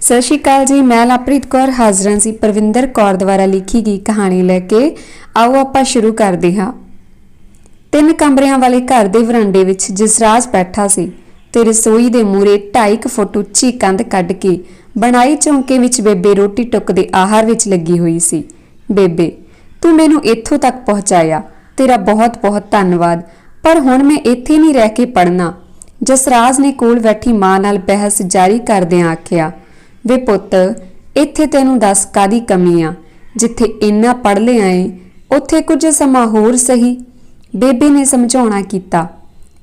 ਸਤਿ ਸ਼੍ਰੀ ਅਕਾਲ ਜੀ। ਮੈਂ ਲਵਪ੍ਰੀਤ ਕੌਰ ਹਾਜ਼ਰਾਂ ਸੀ ਪਰਵਿੰਦਰ ਕੌਰ ਦੁਆਰਾ ਲਿਖੀ ਗਈ ਕਹਾਣੀ ਲੈ ਕੇ। ਆਓ ਆਪਾਂ ਸ਼ੁਰੂ ਕਰਦੇ ਹਾਂ। 3 ਕਮਰਿਆਂ ਵਾਲੇ ਘਰ ਦੇ ਵਰਾਂਡੇ ਵਿੱਚ ਜਸਰਾਜ ਬੈਠਾ ਸੀ ਤੇ ਰਸੋਈ ਦੇ ਮੂਹਰੇ 2.5 ਫੁੱਟ ਉੱਚੀ ਕੰਧ ਕੱਢ ਕੇ ਬਣਾਈ ਚੌਂਕੇ ਵਿੱਚ ਬੇਬੇ ਰੋਟੀ ਟੁੱਕ ਦੇ ਆਹਾਰ ਵਿੱਚ ਲੱਗੀ ਹੋਈ ਸੀ। ਬੇਬੇ, ਤੂੰ ਮੈਨੂੰ ਇੱਥੋਂ ਤੱਕ ਪਹੁੰਚਾਇਆ, ਤੇਰਾ ਬਹੁਤ-ਬਹੁਤ ਧੰਨਵਾਦ। ਪਰ ਹੁਣ ਮੈਂ ਇੱਥੇ ਨਹੀਂ ਰਹਿ ਕੇ ਪੜ੍ਹਨਾ। ਜਸਰਾਜ ਨੇ ਕੋਲ ਬੈਠੀ ਮਾਂ ਨਾਲ ਬਹਿਸ ਜਾਰੀ ਕਰਦਿਆਂ ਆਖਿਆ, ਵੇ ਪੁੱਤ, ਇੱਥੇ ਤੈਨੂੰ ਦੱਸ ਕਾਦੀ ਕਮੀ ਆ? ਜਿੱਥੇ ਇੰਨਾ ਪੜ੍ਹ ਲਿਆ ਏ ਉੱਥੇ ਕੁਝ ਸਮਾਂ ਹੋਰ ਸਹੀ। ਬੇਬੇ ਨੇ ਸਮਝਾਉਣਾ ਕੀਤਾ।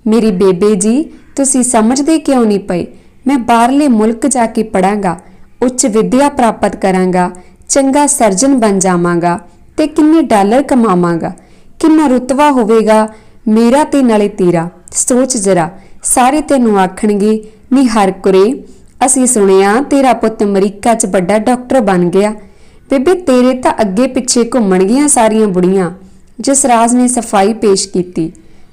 ਮੇਰੀ ਬੇਬੇ ਜੀ, ਤੁਸੀਂ ਸਮਝਦੇ ਕਿਉਂ ਨਹੀਂ ਪਏ? ਮੈਂ ਬਾਹਰਲੇ ਮੁਲਕ ਜਾ ਕੇ ਪੜਾਂਗਾ, ਉੱਚ ਵਿੱਦਿਆ ਪ੍ਰਾਪਤ ਕਰਾਂਗਾ, ਚੰਗਾ ਸਰਜਨ ਬਣ ਜਾਵਾਂਗਾ ਤੇ ਕਿੰਨੇ ਡਾਲਰ ਕਮਾਵਾਂਗਾ। ਕਿੰਨਾ ਰੁਤਬਾ ਹੋਵੇਗਾ ਮੇਰਾ ਤੇ ਨਾਲੇ ਤੇਰਾ। ਸੋਚ ਜਰਾ, ਸਾਰੇ ਤੈਨੂੰ ਆਖਣਗੇ, ਨੀ ਹਰਕੁਰੇ, ਅਸੀਂ ਸੁਣਿਆ ਤੇਰਾ ਪੁੱਤ ਅਮਰੀਕਾ 'ਚ ਵੱਡਾ ਡਾਕਟਰ ਬਣ ਗਿਆ। ਬੇਬੇ, ਤੇਰੇ ਤਾਂ ਅੱਗੇ ਪਿੱਛੇ ਘੁੰਮਣਗੀਆਂ ਸਾਰੀਆਂ ਬੁੜੀਆਂ। ਜਸਰਾਜ ਨੇ ਸਫਾਈ ਪੇਸ਼ ਕੀਤੀ।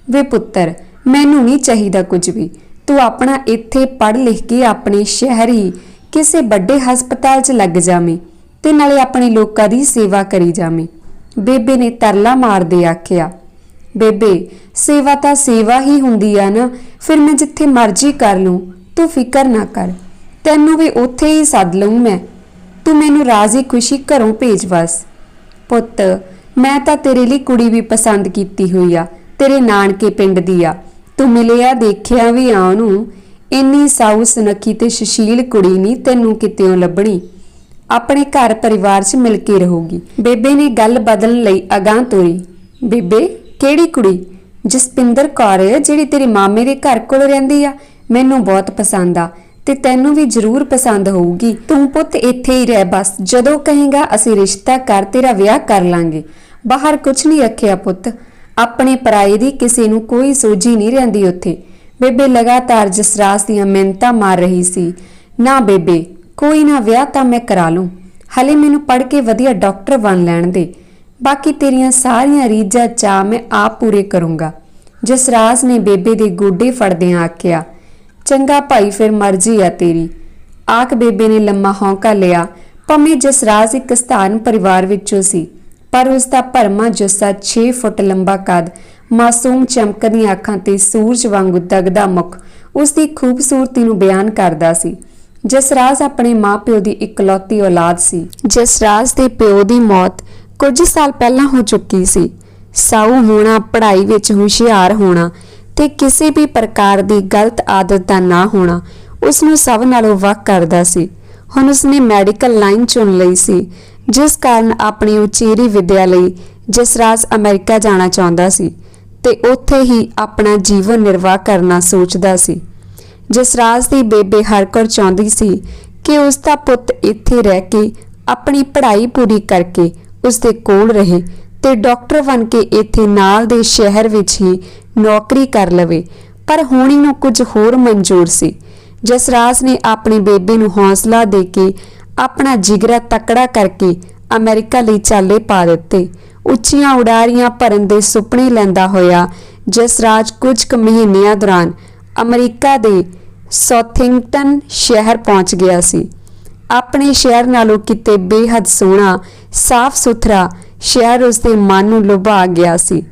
ਵੇ ਪੁੱਤਰ, ਮੈਨੂੰ ਨਹੀਂ ਚਾਹੀਦਾ ਕੁਝ ਵੀ। ਤੂੰ ਆਪਣਾ ਇੱਥੇ ਪੜ੍ਹ ਲਿਖ ਕੇ ਆਪਣੇ ਸ਼ਹਿਰ ਹੀ ਕਿਸੇ ਵੱਡੇ ਹਸਪਤਾਲ 'ਚ ਲੱਗ ਜਾਵੇਂ ਤੇ ਨਾਲੇ ਆਪਣੇ ਲੋਕਾਂ ਦੀ ਸੇਵਾ ਕਰੀ ਜਾਵੇਂ। ਬੇਬੇ ਨੇ ਤਰਲਾ ਮਾਰਦੇ ਆਖਿਆ। ਬੇਬੇ, ਸੇਵਾ ਤਾਂ ਸੇਵਾ ਹੀ ਹੁੰਦੀ ਆ ਨਾ। ਫਿਰ ਮੈਂ ਜਿੱਥੇ ਮਰਜ਼ੀ ਕਰ ਲੂੰ, ਤੂੰ ਫਿਕਰ ਨਾ ਕਰ। ਤੈਨੂੰ ਵੀ ਉੱਥੇ ਹੀ ਸੱਦ ਲਊਂ ਮੈਂ। ਤੂੰ ਮੈਨੂੰ ਰਾਜ਼ੀ ਖੁਸ਼ੀ ਘਰੋਂ ਭੇਜ ਬਸ। ਪੁੱਤ, ਮੈਂ ਤਾਂ ਤੇਰੇ ਲਈ ਕੁੜੀ ਵੀ ਪਸੰਦ ਕੀਤੀ ਹੋਈ ਆ, ਤੇਰੇ ਨਾਨਕੇ ਪਿੰਡ ਦੀ ਆ। ਤੂੰ ਮਿਲਿਆ ਦੇਖਿਆ ਵੀ ਆ ਉਹਨੂੰ। ਇੰਨੀ ਸਾਊ ਸੁਨੱਖੀ ਤੇ ਸੁਸ਼ੀਲ ਕੁੜੀ ਨਹੀਂ ਤੈਨੂੰ ਕਿਤੇੋਂ ਲੱਭਣੀ। ਆਪਣੇ ਘਰ ਪਰਿਵਾਰ 'ਚ ਮਿਲ ਕੇ ਰਹੂਗੀ। ਬੇਬੇ ਨੇ ਗੱਲ ਬਦਲਣ ਲਈ ਅਗਾਂਹ ਤੋਰੀ। ਬੇਬੇ, ਕਿਹੜੀ ਕੁੜੀ? ਜਸਪਿੰਦਰ ਕੌਰ, ਜਿਹੜੀ ਤੇਰੇ ਮਾਮੇ ਦੇ ਘਰ ਕੋਲ ਰਹਿੰਦੀ ਆ। ਮੈਨੂੰ ਬਹੁਤ ਪਸੰਦ ਆ ਤੇ ਤੈਨੂੰ ਵੀ ਜ਼ਰੂਰ ਪਸੰਦ ਹੋਊਗੀ। ਤੂੰ ਪੁੱਤ ਇੱਥੇ ਹੀ ਰਹਿ ਬਸ। ਜਦੋਂ ਕਹੇਗਾ ਅਸੀਂ ਰਿਸ਼ਤਾ ਕਰ ਤੇਰਾ ਵਿਆਹ ਕਰ ਲਾਂਗੇ। ਬਾਹਰ ਕੁਛ ਨਹੀਂ ਰੱਖਿਆ ਪੁੱਤ। ਆਪਣੇ ਪਰਾਏ ਦੀ ਕਿਸੇ ਨੂੰ ਕੋਈ ਸੋਝੀ ਨਹੀਂ ਰਹਿੰਦੀ ਉੱਥੇ। ਬੇਬੇ ਲਗਾਤਾਰ ਜਸਰਾਜ ਦੀਆਂ ਮਿੰਨਤਾਂ ਮਾਰ ਰਹੀ ਸੀ। ਨਾ ਬੇਬੇ, ਕੋਈ ਨਾ, ਵਿਆਹ ਤਾਂ ਮੈਂ ਕਰਾ ਲੂੰ। ਹਲੇ ਮੈਨੂੰ ਪੜ੍ਹ ਕੇ ਵਧੀਆ ਡਾਕਟਰ ਬਣ ਲੈਣ ਦੇ। ਬਾਕੀ ਤੇਰੀਆਂ ਸਾਰੀਆਂ ਰੀਝਾਂ ਚਾਅ ਮੈਂ ਆਪ ਪੂਰੇ ਕਰੂੰਗਾ। ਜਸਰਾਜ ਨੇ ਬੇਬੇ ਦੇ ਗੋਡੇ ਫੜਦਿਆਂ ਆਖਿਆ। ਚੰਗਾ ਭਾਈ, ਫਿਰ ਮਰਜ਼ੀ ਆ ਤੇਰੀ। ਆਖ ਬੇਬੇ ਨੇ ਲੰਮਾ ਹੌਂਕਾ ਲਿਆ। ਭਾਵੇਂ ਜਸਰਾਜ ਇੱਕ ਸਧਾਰਨ ਪਰਿਵਾਰ ਵਿੱਚੋਂ ਸੀ, ਪਰ ਉਸ ਦਾ ਭਰਮਾ ਜੁੱਸਾ, 6 ਫੁੱਟ ਲੰਬਾ ਕੱਦ, ਮਾਸੂਮ ਚਮਕਦੀਆਂ ਅੱਖਾਂ ਤੇ ਸੂਰਜ ਵਾਂਗੂ ਦਗਦਾ ਮੁੱਖ ਉਸ ਦੀ ਖੂਬਸੂਰਤੀ ਨੂੰ ਬਿਆਨ ਕਰਦਾ ਸੀ। ਜਸਰਾਜ ਆਪਣੇ ਮਾਂ-ਪਿਓ ਦੀ ਇਕਲੌਤੀ ਔਲਾਦ ਸੀ। ਜਸਰਾਜ ਦੇ ਪਿਓ ਦੀ ਮੌਤ ਕੁਝ ਸਾਲ ਪਹਿਲਾਂ ਹੋ ਚੁੱਕੀ ਸੀ। ਸਾਊ ਹੋਣਾ, ਪੜ੍ਹਾਈ ਵਿੱਚ ਹੁਸ਼ਿਆਰ ਹੋਣਾ ਤੇ ਕਿਸੇ ਵੀ ਪ੍ਰਕਾਰ ਦੀ ਗਲਤ ਆਦਤ ਦਾ ਨਾ ਹੋਣਾ ਉਸ ਨੂੰ ਸਭ ਨਾਲੋਂ ਵੱਖ ਕਰਦਾ ਸੀ। ਹੁਣ ਉਸਨੇ ਮੈਡੀਕਲ ਲਾਈਨ ਚੁਣ ਲਈ ਸੀ, ਜਿਸ ਕਾਰਨ ਆਪਣੀ ਉਚੇਰੀ ਵਿੱਦਿਆ ਲਈ ਜਸਰਾਜ ਅਮਰੀਕਾ ਜਾਣਾ ਚਾਹੁੰਦਾ ਸੀ ਤੇ ਉੱਥੇ ਹੀ ਆਪਣਾ ਜੀਵਨ ਨਿਰਵਾਹ ਕਰਨਾ ਸੋਚਦਾ ਸੀ। ਜਸਰਾਜ ਦੀ ਬੇਬੇ ਹਰਕੌਰ ਚਾਹੁੰਦੀ ਸੀ ਕਿ ਉਸ ਦਾ ਪੁੱਤ ਇੱਥੇ ਰਹਿ ਕੇ ਆਪਣੀ ਪੜ੍ਹਾਈ ਪੂਰੀ ਕਰਕੇ ਉਸਦੇ ਕੋਲ ਰਹੇ ਤੇ ਡਾਕਟਰ ਬਣ ਕੇ ਇੱਥੇ ਨਾਲ ਦੇ ਸ਼ਹਿਰ ਵਿੱਚ ਹੀ ਨੌਕਰੀ ਕਰ ਲਵੇ। ਪਰ ਹੋਣੀ ਨੂੰ ਕੁਝ ਹੋਰ ਮਨਜ਼ੂਰ ਸੀ। ਜਸਰਾਜ ਨੇ ਆਪਣੀ ਬੇਬੇ ਨੂੰ ਹੌਸਲਾ ਦੇ ਕੇ ਆਪਣਾ ਜਿਗਰਾ ਤਕੜਾ ਕਰਕੇ ਅਮਰੀਕਾ ਲਈ ਚਾਲੇ ਪਾ ਦਿੱਤੇ। ਉੱਚੀਆਂ ਉਡਾਰੀਆਂ ਭਰਨ ਦੇ ਸੁਪਨੇ ਲੈਂਦਾ ਹੋਇਆ ਜਸਰਾਜ ਕੁਝ ਕੁ ਮਹੀਨਿਆਂ ਦੌਰਾਨ ਅਮਰੀਕਾ ਦੇ ਸਾਊਥਿੰਗਟਨ ਸ਼ਹਿਰ ਪਹੁੰਚ ਗਿਆ ਸੀ। ਆਪਣੇ ਸ਼ਹਿਰ ਨਾਲੋਂ ਕਿਤੇ ਬੇਹੱਦ ਸੋਹਣਾ, ਸਾਫ਼ ਸੁਥਰਾ ਸ਼ਹਿਰ ਉਸਦੇ ਮਨ ਨੂੰ ਲੁਭਾ ਗਿਆ ਸੀ।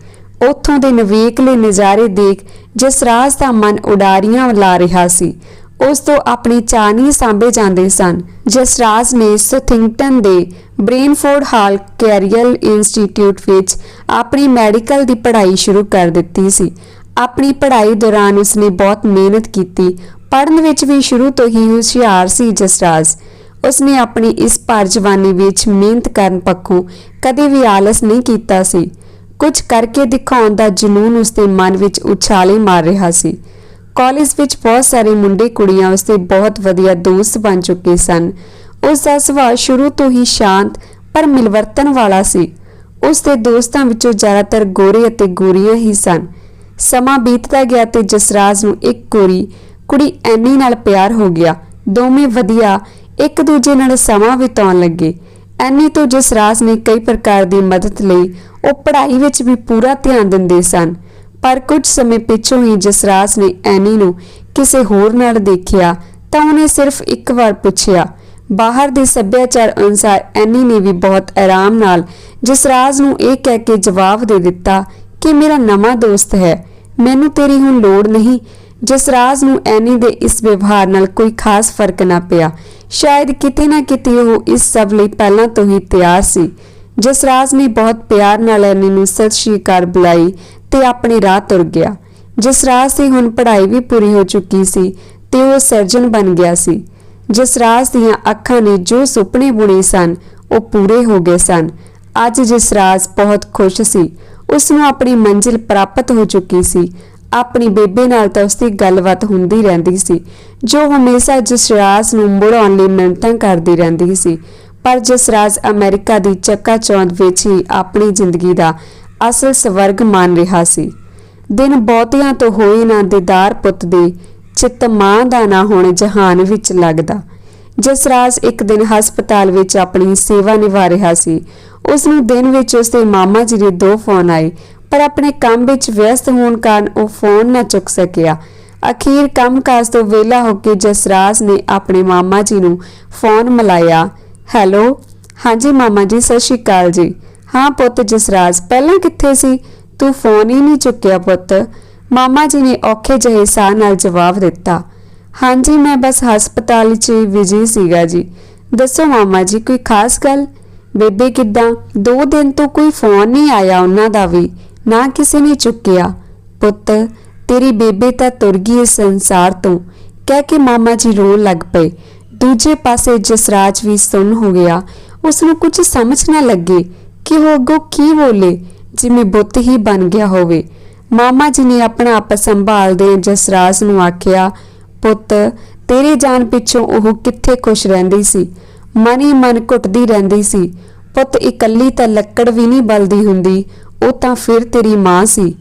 ਉੱਥੋਂ ਦੇ ਨਵੇਕਲੇ ਨਜ਼ਾਰੇ ਦੇਖ ਜਸਰਾਜ ਦਾ ਮਨ ਉਡਾਰੀਆਂ ਲਾ ਰਿਹਾ ਸੀ। ਉਸ ਤੋਂ ਆਪਣੇ ਚਾਅ ਨਹੀਂ ਸਾਂਭੇ ਜਾਂਦੇ ਸਨ। ਜਸਰਾਜ ਨੇ ਸਾਊਥਿੰਗਟਨ ਦੇ ਬ੍ਰੇਨਫੋਰਡ ਹਾਲ ਕੈਰੀਅਰ ਇੰਸਟੀਚਿਊਟ ਵਿੱਚ ਆਪਣੀ ਮੈਡੀਕਲ ਦੀ ਪੜ੍ਹਾਈ ਸ਼ੁਰੂ ਕਰ ਦਿੱਤੀ ਸੀ। ਆਪਣੀ ਪੜ੍ਹਾਈ ਦੌਰਾਨ ਉਸਨੇ ਬਹੁਤ ਮਿਹਨਤ ਕੀਤੀ। ਪੜ੍ਹਨ ਵਿੱਚ ਵੀ ਸ਼ੁਰੂ ਤੋਂ ਹੀ ਹੁਸ਼ਿਆਰ ਸੀ ਜਸਰਾਜ। ਉਸਨੇ ਆਪਣੀ ਇਸ ਭਰ ਜਵਾਨੀ ਵਿੱਚ ਮਿਹਨਤ ਕਰਨ ਪੱਖੋਂ ਕਦੇ ਵੀ ਆਲਸ ਨਹੀਂ ਕੀਤਾ ਸੀ। ਕੁਝ ਕਰਕੇ ਦਿਖਾਉਣ ਦਾ ਜਨੂੰਨ ਉਸਦੇ ਮਨ ਵਿੱਚ ਉਛਾਲੇ ਮਾਰ ਰਿਹਾ ਸੀ। ਕਾਲਜ ਵਿੱਚ ਬਹੁਤ ਸਾਰੇ ਮੁੰਡੇ ਕੁੜੀਆਂ ਉਸਦੇ ਬਹੁਤ ਵਧੀਆ ਦੋਸਤ ਬਣ ਚੁੱਕੇ ਸਨ। ਉਸ ਦਾ ਸੁਭਾਅ ਸ਼ੁਰੂ ਤੋਂ ਹੀ ਸ਼ਾਂਤ ਪਰ ਮਿਲਵਰਤਨ ਵਾਲਾ ਸੀ। ਉਸ ਦੇ ਦੋਸਤਾਂ ਵਿੱਚੋਂ ਜ਼ਿਆਦਾਤਰ ਗੋਰੇ ਅਤੇ ਗੋਰੀਆਂ ਹੀ ਸਨ। ਸਮਾਂ ਬੀਤਦਾ ਗਿਆ ਤੇ ਜਸਰਾਜ ਨੂੰ ਇੱਕ ਗੋਰੀ ਕੁੜੀ ਐਨੀ ਨਾਲ ਪਿਆਰ ਹੋ ਗਿਆ। ਦੋਵੇਂ ਵਧੀਆ ਇੱਕ ਦੂਜੇ ਨਾਲ ਸਮਾਂ ਬਿਤਾਉਣ ਲੱਗੇ। ਐਨੀ ਤੋਂ ਜਸਰਾਜ ਨੇ ਕਈ ਪ੍ਰਕਾਰ ਦੀ ਮਦਦ ਲਈ ਉਹ ਪੜ੍ਹਾਈ ਵਿੱਚ ਵੀ ਪੂਰਾ ਧਿਆਨ ਦਿੰਦੇ ਸਨ। ਪਰ ਕੁਝ ਸਮੇਂ ਪਿੱਛੋਂ ਹੀ ਜਸਰਾਜ ਨੇ ਐਨੀ ਨੂੰ ਕਿਸੇ ਹੋਰ ਨਾਲ ਦੇਖਿਆ ਤਾਂ ਉਹਨੇ ਸਿਰਫ ਇੱਕ ਵਾਰ ਪੁੱਛਿਆ, ਬਾਹਰ ਦੇ ਸੱਭਿਆਚਾਰ ਅਨੁਸਾਰ ਐਨੀ ਨੇ ਵੀ ਬਹੁਤ ਆਰਾਮ ਨਾਲ ਜਸਰਾਜ ਨੂੰ ਇਹ ਕਹਿ ਕੇ ਜਵਾਬ ਦੇ ਦਿੱਤਾ ਕਿ ਮੇਰਾ ਨਵਾਂ ਦੋਸਤ ਹੈ, ਮੈਨੂੰ ਤੇਰੀ ਹੁਣ ਲੋੜ ਨਹੀਂ। ਜਸਰਾਜ ਨੂੰ ਐਨੀ ਦੇ ਇਸ ਵਿਵਹਾਰ ਨਾਲ ਕੋਈ ਖਾਸ ਫਰਕ ਨਾ ਪਿਆ। ਸ਼ਾਇਦ ਕਿਤੇ ਨਾ ਕਿਤੇ ਉਹ ਇਸ ਸਭ ਲਈ ਪਹਿਲਾਂ ਤੋਂ ਹੀ ਤਿਆਰ ਸੀ। ਜਸਰਾਜ ਨੇ ਬਹੁਤ ਪਿਆਰ ਨਾਲ ਐਨੀ ਨੂੰ ਸਤਿ ਸ਼੍ਰੀ ਅਕਾਲ ਬੁਲਾਈ ਤੇ ਆਪਣੇ ਰਾਹ ਤੁਰ ਗਿਆ। ਜਸਰਾਜ ਦੀ ਹੁਣ ਪੜ੍ਹਾਈ ਵੀ ਪੂਰੀ ਹੋ ਚੁੱਕੀ ਸੀ ਤੇ ਉਹ ਸਰਜਨ ਬਣ ਗਿਆ ਸੀ। ਜਸਰਾਜ ਦੀਆਂ ਅੱਖਾਂ ਨੇ ਜੋ ਸੁਪਨੇ ਬੁਣੇ ਸਨ ਉਹ ਪੂਰੇ ਹੋ ਗਏ ਸਨ। ਅੱਜ ਜਸਰਾਜ ਬਹੁਤ ਖੁਸ਼ ਸੀ। ਉਸ ਨੂੰ ਆਪਣੀ ਮੰਜ਼ਿਲ ਪ੍ਰਾਪਤ ਹੋ ਚੁੱਕੀ ਸੀ। ਆਪਣੀ ਬੇਬੇ ਨਾਲ ਤਾਂ ਉਸਦੀ ਗੱਲਬਾਤ ਹੁੰਦੀ ਰਹਿੰਦੀ ਸੀ, ਜੋ ਹਮੇਸ਼ਾ ਜਸਰਾਜ ਨੂੰ ਮੁੜਾਉਣ ਲਈ ਮਿਹਨਤਾਂ ਕਰਦੀ ਰਹਿੰਦੀ ਸੀ। ਪਰ ਜਸਰਾਜ ਅਮਰੀਕਾ ਦੀ ਚੱਕਾਚੌਂਧ ਵਿੱਚ ਹੀ ਆਪਣੀ ਜ਼ਿੰਦਗੀ ਦਾ ਅਸਲ ਸਵਰਗ ਮੰਨ ਰਿਹਾ ਸੀ। ਦਿਨ ਬਹੁਤਿਆਂ ਤੋਂ ਹੋਏ ਨਾ ਦੀਦਾਰ ਪੁੱਤ ਦੇ, ਚਿੱਤ ਮਾਂ ਦਾ ਨਾ ਹੁਣ ਜਹਾਨ ਵਿੱਚ ਲੱਗਦਾ। ਜਸਰਾਜ ਇੱਕ ਦਿਨ ਹਸਪਤਾਲ ਵਿੱਚ ਆਪਣੀ ਸੇਵਾ ਨਿਭਾ ਰਿਹਾ ਸੀ। ਉਸ ਨੂੰ ਦਿਨ ਵਿੱਚ ਉਸਦੇ ਮਾਮਾ ਜੀ ਦੇ 2 ਫੋਨ ਆਏ, ਪਰ ਆਪਣੇ ਕੰਮ ਵਿੱਚ ਵਿਅਸਤ ਹੋਣ ਕਾਰਨ ਉਹ ਫੋਨ ਨਾ ਚੁੱਕ ਸਕਿਆ। ਅਖੀਰ ਕੰਮਕਾਜ ਤੋਂ ਵਿਹਲਾ ਹੋ ਕੇ ਜਸਰਾਜ ਨੇ ਆਪਣੇ ਮਾਮਾ ਜੀ ਨੂੰ ਫੋਨ ਮਿਲਾਇਆ। ਹੈਲੋ, ਹਾਂਜੀ ਮਾਮਾ ਜੀ, ਸਤਿ ਸ਼੍ਰੀ ਅਕਾਲ ਜੀ। ਹਾਂ ਪੁੱਤ ਜਸਰਾਜ, ਪਹਿਲਾਂ ਕਿੱਥੇ ਸੀ? ਤੂੰ ਫੋਨ ਹੀ ਨਹੀਂ ਚੁੱਕਿਆ ਪੁੱਤ। ਮਾਮਾ ਜੀ ਨੇ ਔਖੇ ਜਿਹੇ ਸਾਹ ਨਾਲ ਜਵਾਬ ਦਿੱਤਾ। ਹਾਂਜੀ, ਮੈਂ ਬਸ ਹਸਪਤਾਲ 'ਚ ਬਿਜੀ ਸੀਗਾ ਜੀ। ਦੱਸੋ ਮਾਮਾ ਜੀ, ਕੋਈ ਖਾਸ ਗੱਲ? ਬੇਬੇ ਕਿੱਦਾਂ? 2 ਦਿਨ ਤੋਂ ਕੋਈ ਫੋਨ ਨਹੀਂ ਆਇਆ ਉਹਨਾਂ ਦਾ ਵੀ, ਨਾ ਕਿਸੇ ਨੇ ਚੁੱਕਿਆ। ਪੁੱਤ, ਤੇਰੀ ਬੇਬੇ ਤਾਂ ਤੁਰ ਗਈ ਇਸ ਸੰਸਾਰ ਤੋਂ, ਕਹਿ ਕੇ ਮਾਮਾ ਜੀ ਰੋਣ ਲੱਗ ਪਏ। ਦੂਜੇ ਪਾਸੇ ਜਸਰਾਜ ਵੀ ਸੁੰਨ ਹੋ ਗਿਆ। ਉਸ ਨੂੰ ਕੁਝ ਸਮਝ ਨਾ ਲੱਗੇ ਕਿ ਉਹ ਅੱਗੋਂ ਕੀ ਬੋਲੇ, ਜਿਵੇਂ ਬੁੱਤ ਹੀ ਬਣ ਗਿਆ ਹੋਵੇ। ਮਾਮਾ ਜੀ ਨੇ ਆਪਣਾ ਆਪ ਸੰਭਾਲਦੇ ਜਸਰਾਜ ਨੂੰ ਆਖਿਆ, ਪੁੱਤ, ਤੇਰੇ ਜਾਣ ਪਿੱਛੋਂ ਉਹ ਕਿੱਥੇ ਖੁਸ਼ ਰਹਿੰਦੀ ਸੀ, ਮਨ ਹੀ ਮਨ ਘੁੱਟਦੀ ਰਹਿੰਦੀ ਸੀ। ਪੁੱਤ, ਇਕੱਲੀ ਤਾਂ ਲੱਕੜ ਵੀ ਨਹੀਂ ਬਲਦੀ ਹੁੰਦੀ, ਉਹ ਤਾਂ ਫਿਰ ਤੇਰੀ ਮਾਂ ਸੀ।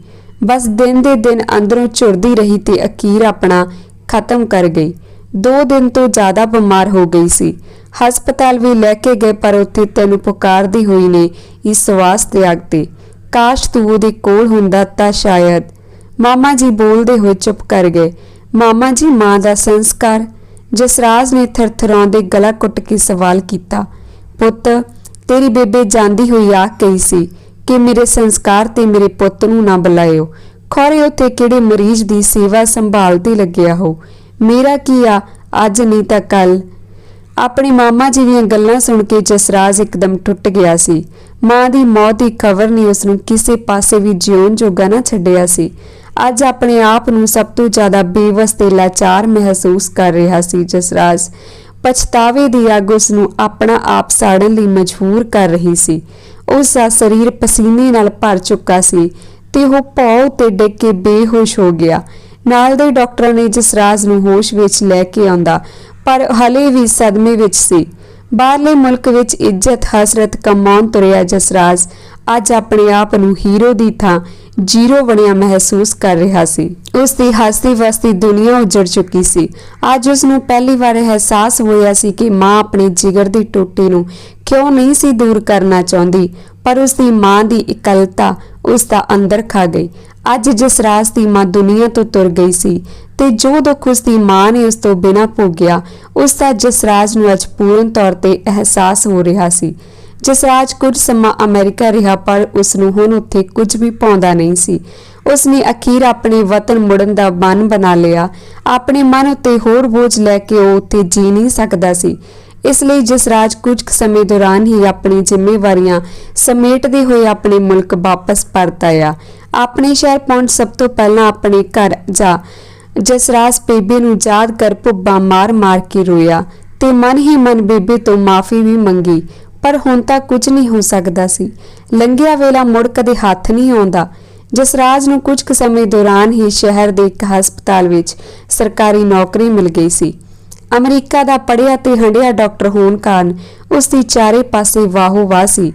ਬਸ ਦਿਨ ਦੇ ਦਿਨ ਅੰਦਰੋਂ ਝੁਰਦੀ ਰਹੀ ਤੇ ਅਖੀਰ ਆਪਣਾ ਖਤਮ ਕਰ ਗਈ। 2 ਦਿਨ ਤੋਂ ਜ਼ਿਆਦਾ ਬਿਮਾਰ ਹੋ ਗਈ ਸੀ। ਹਸਪਤਾਲ ਵੀ ਲੈ ਕੇ ਗਏ, ਪਰ ਉੱਥੇ ਤੈਨੂੰ ਪੁਕਾਰਦੀ ਹੋਈ ਨੇ ਇਸ ਸਵਾਸ ਤਿਆਗਤੇ। ਕਾਸ਼ ਤੂੰ ਉਹਦੇ ਕੋਲ ਹੁੰਦਾ ਤਾਂ ਸ਼ਾਇਦ। ਮਾਮਾ ਜੀ ਬੋਲਦੇ ਹੋਏ ਚੁੱਪ ਕਰ ਗਏ। ਮਾਮਾ ਜੀ, ਮਾਂ ਦਾ ਸੰਸਕਾਰ? ਜਸਰਾਜ ਨੇ ਥਰਥਰਾਉਂਦੇ ਗਲਾ ਘੁੱਟ ਕੇ ਸਵਾਲ ਕੀਤਾ। ਪੁੱਤ, ਤੇਰੀ ਬੇਬੇ ਜਾਂਦੀ ਹੋਈ ਆਖ ਗਈ ਸੀ ਕਿ ਮੇਰੇ ਸੰਸਕਾਰ ਤੇ ਮੇਰੇ ਪੁੱਤ ਨੂੰ ਨਾ ਬੁਲਾਇਓ। ਖੌਰੇ ਉੱਥੇ ਕਿਹੜੇ ਮਰੀਜ਼ ਦੀ ਸੇਵਾ ਸੰਭਾਲ ਤੇ ਲੱਗਿਆ ਹੋ। ਮੇਰਾ ਕੀ ਆ, ਅੱਜ ਨਹੀਂ ਤਾਂ ਕੱਲ। ਆਪਣੇ ਮਾਮਾ ਜੀ ਦੀਆਂ ਗੱਲਾਂ ਸੁਣ ਕੇ ਜਸਰਾਜ ਇੱਕਦਮ ਟੁੱਟ ਗਿਆ ਸੀ। ਮਾਂ ਦੀ ਮੌਤ ਦੀ ਖਬਰ ਨੇ ਉਸ ਨੂੰ ਕਿਸੇ ਪਾਸੇ ਵੀ ਜਿਉਣ ਜੋਗਾ ਨਾ ਛੱਡਿਆ ਸੀ। ਅੱਜ ਆਪਣੇ ਆਪ ਨੂੰ ਸਭ ਤੋਂ ਜ਼ਿਆਦਾ ਬੇਵਸ ਤੇ ਲਾਚਾਰ ਮਹਿਸੂਸ ਕਰ ਰਿਹਾ ਸੀ ਜਸਰਾਜ। ਪਛਤਾਵੇ ਦੀ ਅੱਗ ਉਸ ਨੂੰ ਆਪਣਾ ਆਪ ਸਾੜਨ ਲਈ ਮਜਬੂਰ ਕਰ ਰਹੀ ਸੀ। ਉਸ ਦਾ ਸਰੀਰ ਪਸੀਨੇ ਨਾਲ ਭਰ ਚੁੱਕਾ ਸੀ ਤੇ ਉਹ ਭੌਂ ਤੇ ਡਿੱਗ ਕੇ ਬੇਹੋਸ਼ ਹੋ ਗਿਆ। ਨਾਲ ਦੇ ਡਾਕਟਰਾਂ ਨੇ ਜਸਰਾਜ ਨੂੰ ਹੋਸ਼ ਵਿੱਚ ਲੈ ਕੇ ਆਉਂਦਾ, ਪਰ ਹਲੇ ਵੀ ਸਦਮੇ ਵਿੱਚ ਸੀ। ਬਾਹਰਲੇ ਮੁਲਕ ਵਿੱਚ ਇੱਜ਼ਤ ਹਸਰਤ ਕਮਾਉਣ ਤੁਰਿਆ ਜਸਰਾਜ ਅੱਜ ਆਪਣੇ ਆਪ ਨੂੰ ਹੀਰੋ ਦੀ ਥਾਂ ਜ਼ੀਰੋ ਬਣਿਆ ਮਹਿਸੂਸ ਕਰ ਰਿਹਾ ਸੀ। ਉਸ ਦੀ ਹੱਸਦੀ ਵਸਦੀ ਦੁਨੀਆ ਉਜੜ ਚੁੱਕੀ ਸੀ। ਅੱਜ ਉਸ ਨੂੰ ਪਹਿਲੀ ਵਾਰ ਅਹਿਸਾਸ ਹੋਇਆ ਸੀ ਕਿ ਮਾਂ ਆਪਣੇ ਜਿਗਰ ਦੀ ਟੋਟੀ ਨੂੰ ਕਿਉਂ ਨਹੀਂ ਸੀ ਦੂਰ ਕਰਨਾ ਚਾਹੁੰਦੀ, ਪਰ ਉਸ ਦੀ ਮਾਂ ਦੀ ਇਕੱਲਤਾ ਉਸ ਦਾ ਅੰਦਰ ਖਾ ਗਈ। ਅੱਜ ਜਸਰਾਜ ਦੀ ਮਾਂ ਦੁਨੀਆ ਤੋਂ ਤੁਰ ਗਈ ਸੀ ਤੇ ਜੋ ਦੁੱਖ ਉਸ ਦੀ ਮਾਂ ਨੇ ਉਸ ਤੋਂ ਬਿਨਾਂ ਭੋਗਿਆ, ਉਸ ਦਾ ਜਸਰਾਜ ਨੂੰ ਅੱਜ ਪੂਰਨ ਤੌਰ ਤੇ ਅਹਿਸਾਸ ਹੋ ਰਿਹਾ ਸੀ। ਜਸਰਾਜ ਕੁਝ ਸਮਾਂ ਅਮਰੀਕਾ ਰਿਹਾ, ਪਰ ਉਸ ਨੂੰ ਹੁਣ ਉੱਥੇ ਕੁਝ ਵੀ ਪਾਉਂਦਾ ਨਹੀਂ ਸੀ। ਉਸ ਨੇ ਅਖੀਰ ਆਪਣੇ ਵਤਨ ਮੁੜਨ ਦਾ ਮਨ ਬਣਾ ਲਿਆ। ਆਪਣੇ ਮਨ ਉੱਤੇ ਹੋਰ ਬੋਝ ਲੈ ਕੇ ਉਹ ਉੱਥੇ ਜੀ ਨਹੀਂ ਸਕਦਾ ਸੀ। ਇਸ ਲਈ ਜਸਰਾਜ ਕੁਝ ਸਮੇਂ ਦੌਰਾਨ ਹੀ ਆਪਣੀ ਜ਼ਿੰਮੇਵਾਰੀਆਂ ਸਮੇਟਦੇ ਹੋਏ ਆਪਣੇ ਮੁਲਕ ਵਾਪਸ ਪਰਤ ਆਇਆ। ਆਪਣੇ ਸ਼ਹਿਰ ਪਹੁੰਚ ਸਭ ਤੋਂ ਪਹਿਲਾਂ ਆਪਣੇ ਘਰ ਜਾ ਜਸਰਾਜ ਬੇਬੇ ਨੂੰ ਯਾਦ ਕਰ ਭੁੱਬਾਂ ਮਾਰ-ਮਾਰ ਕੇ ਰੋਇਆ ਤੇ ਮਨ ਹੀ ਮਨ ਬੇਬੇ ਤੋਂ ਮਾਫੀ ਵੀ ਮੰਗੀ। ਪਰ ਹੁਣ ਤਾਂ ਕੁਝ ਨਹੀਂ ਹੋ ਸਕਦਾ ਸੀ। ਲੰਘਿਆ ਵੇਲਾ ਮੁੜ ਕਦੇ ਹੱਥ ਨਹੀਂ ਆਉਂਦਾ। ਜਸਰਾਜ ਨੂੰ ਕੁਝ ਸਮੇਂ ਦੌਰਾਨ ਹੀ ਸ਼ਹਿਰ ਦੇ ਇੱਕ ਹਸਪਤਾਲ ਵਿੱਚ ਸਰਕਾਰੀ ਨੌਕਰੀ ਮਿਲ ਗਈ ਸੀ। ਅਮਰੀਕਾ ਦਾ ਪੜ੍ਹਿਆ ਤੇ ਹੰਢਿਆ ਡਾਕਟਰ ਹੋਣ ਕਾਰਨ ਉਸ ਦੀ ਚਾਰੇ ਪਾਸੇ ਵਾਹੋ-ਵਾਹ ਸੀ।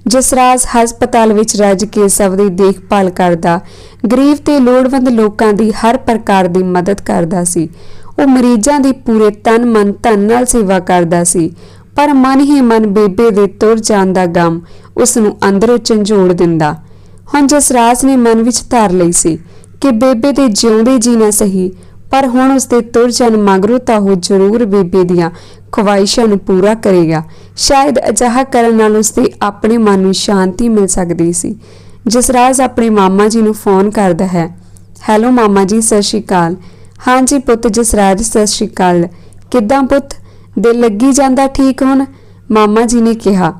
ਜਸਰਾਜ ਹਸਪਤਾਲ ਵਿੱਚ ਰੱਜ ਕੇ ਸਭ ਦੀ ਦੇਖਭਾਲ ਕਰਦਾ, ਗਰੀਬ ਤੇ ਲੋੜਵੰਦ ਲੋਕਾਂ ਦੀ ਹਰ ਪ੍ਰਕਾਰ ਦੀ ਮਦਦ ਕਰਦਾ ਸੀ। ਉਹ ਮਰੀਜ਼ਾਂ ਦੀ ਪੂਰੇ ਤਨ ਮਨ ਧਨ ਨਾਲ ਸੇਵਾ ਕਰਦਾ ਸੀ, ਪਰ ਮਨ ਹੀ ਮਨ ਬੇਬੇ ਦੇ ਤੁਰ ਜਾਣ ਦਾ ਗਮ ਉਸ ਨੂੰ ਅੰਦਰੋਂ ਝੰਜੋੜ ਦਿੰਦਾ। ਹੁਣ ਜਸਰਾਜ ਨੇ ਮਨ ਵਿੱਚ ਧਾਰ ਲਈ ਸੀ ਕਿ ਬੇਬੇ ਦੇ ਜਿਉਂਦੇ ਜੀ ਨਾ ਸਹੀ, ਪਰ ਹੁਣ ਉਸਦੇ ਤੁਰ ਜਾਣ ਮਗਰੋਂ ਤਾਂ ਉਹ ਜ਼ਰੂਰ ਬੇਬੇ ਦੀਆਂ ਖਵਾਇਸ਼ਾਂ ਨੂੰ ਪੂਰਾ ਕਰੇਗਾ। ਸ਼ਾਇਦ ਅਜਿਹਾ ਕਰਨ ਨਾਲ ਉਸਦੇ ਆਪਣੇ ਮਨ ਨੂੰ ਸ਼ਾਂਤੀ ਮਿਲ ਸਕਦੀ ਸੀ। ਜਸਰਾਜ ਆਪਣੇ ਮਾਮਾ ਜੀ ਨੂੰ ਫੋਨ ਕਰਦਾ ਹੈ। ਹੈਲੋ ਮਾਮਾ ਜੀ, ਸਤਿ ਸ਼੍ਰੀ ਅਕਾਲ। ਹਾਂਜੀ ਪੁੱਤ ਜਸਰਾਜ, ਸਤਿ ਸ਼੍ਰੀ ਅਕਾਲ। ਕਿੱਦਾਂ ਪੁੱਤ, ਦਿਲ ਲੱਗੀ ਜਾਂਦਾ ਠੀਕ ਹੁਣ? ਮਾਮਾ ਜੀ ਨੇ ਕਿਹਾ।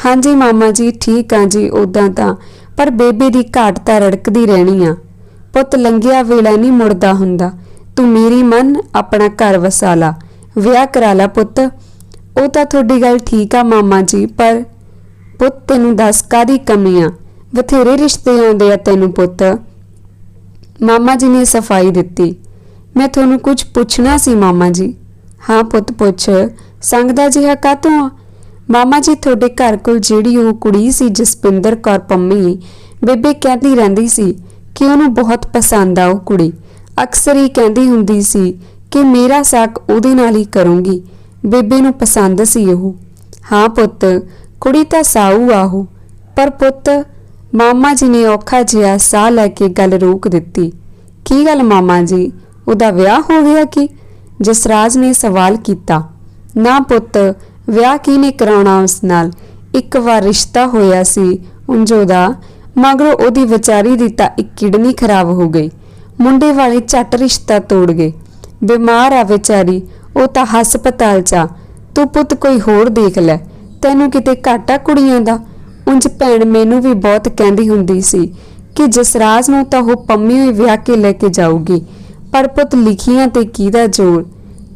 ਹਾਂਜੀ ਮਾਮਾ ਜੀ, ਠੀਕ ਆ ਜੀ ਉਦਾਂ ਤਾਂ, ਪਰ ਬੇਬੇ ਦੀ ਘਾਟ ਤਾਂ ਰੜਕਦੀ ਰਹਿਣੀ ਆ। ਪੁੱਤ ਲੰਘਿਆ ਵੇਲਾ ਨਹੀਂ ਮੁੜਦਾ ਹੁੰਦਾ। ਤੂੰ ਮੇਰੀ ਮੰਨ, ਆਪਣਾ ਘਰ ਵਸਾ ਲਾ, ਵਿਆਹ ਕਰਾ ਲਾ ਪੁੱਤ। ਉਹ ਤਾਂ ਤੁਹਾਡੀ ਗੱਲ ਠੀਕ ਆ ਮਾਮਾ ਜੀ, ਪਰ ਪੁੱਤ ਤੈਨੂੰ ਦੱਸ ਕਾਹਦੀ ਕਮੀ ਆ? ਬਥੇਰੇ ਰਿਸ਼ਤੇ ਆਉਂਦੇ ਆ ਤੈਨੂੰ ਪੁੱਤ। ਮਾਮਾ ਜੀ ਨੇ ਸਫਾਈ ਦਿੱਤੀ। ਮੈਂ ਤੁਹਾਨੂੰ ਕੁਝ ਪੁੱਛਣਾ ਸੀ ਮਾਮਾ ਜੀ। ਹਾਂ ਪੁੱਤ ਪੁੱਛ, ਸੰਗਦਾ ਜਿਹਾ ਕਾਹਤੋਂ ਆ? ਮਾਮਾ ਜੀ ਤੁਹਾਡੇ ਘਰ ਕੋਲ ਜਿਹੜੀ ਉਹ ਕੁੜੀ ਸੀ ਜਸਪਿੰਦਰ ਕੌਰ ਪੰਮੀ, ਬੇਬੇ ਕਹਿੰਦੀ ਰਹਿੰਦੀ ਸੀ ਕਿ ਉਹਨੂੰ ਬਹੁਤ ਪਸੰਦ ਆ ਉਹ ਕੁੜੀ। ਅਕਸਰ ਹੀ ਕਹਿੰਦੀ ਹੁੰਦੀ ਸੀ ਕਿ ਮੇਰਾ ਸਾਕ ਉਹਦੇ ਨਾਲ ਹੀ ਕਰੂੰਗੀ। ਬੇਬੇ ਨੂੰ ਪਸੰਦ ਸੀ ਉਹ। ਹਾਂ ਪੁੱਤ, ਕੁੜੀ ਤਾਂ ਸਾਊ ਆ ਉਹ। ਪਰ ਪੁੱਤ, ਮਾਮਾ ਜੀ ਨੇ ਔਖਾ ਜਿਹਾ ਸਾਹ ਲੈ ਕੇ ਗੱਲ ਰੋਕ ਦਿੱਤੀ। ਕੀ ਗੱਲ ਮਾਮਾ ਜੀ, ਉਹਦਾ ਵਿਆਹ ਹੋ ਗਿਆ ਕੀ? ਜਸਰਾਜ ਨੇ ਸਵਾਲ ਕੀਤਾ। ਨਾ ਪੁੱਤ, ਵਿਆਹ ਕਿਹਨੇ ਕਰਾਉਣਾ ਉਸ ਨਾਲ? ਇੱਕ ਵਾਰ ਰਿਸ਼ਤਾ ਹੋਇਆ ਸੀ ਉਂਝ ਉਹਦਾ, ਮਗਰੋਂ ਉਹਦੀ ਵਿਚਾਰੀ ਦੀ ਤਾਂ ਇੱਕ ਕਿਡਨੀ ਖਰਾਬ ਹੋ ਗਈ। ਮੁੰਡੇ ਵਾਲੇ ਝੱਟ ਰਿਸ਼ਤਾ ਤੋੜ ਗਏ। ਬਿਮਾਰ ਆ ਵਿਚਾਰੀ, ਉਹ ਤਾਂ ਹਸਪਤਾਲ 'ਚ ਆ। ਤੂੰ ਪੁੱਤ ਕੋਈ ਹੋਰ ਦੇਖ ਲੈ, ਤੈਨੂੰ ਕਿਤੇ ਘਾਟਾ ਕੁੜੀਆਂ ਦਾ? ਉਂਝ ਭੈਣ ਮੈਨੂੰ ਵੀ ਬਹੁਤ ਕਹਿੰਦੀ ਹੁੰਦੀ ਸੀ ਕਿ ਜਸਰਾਜ ਨੂੰ ਤਾਂ ਉਹ ਪੰਮੀ ਹੋਈ ਵਿਆਹ ਕੇ ਲੈ ਕੇ ਜਾਊਗੀ, ਪਰ ਪੁੱਤ ਲਿਖੀਆਂ ਤੇ ਕਿਹਦਾ ਜ਼ੋਰ।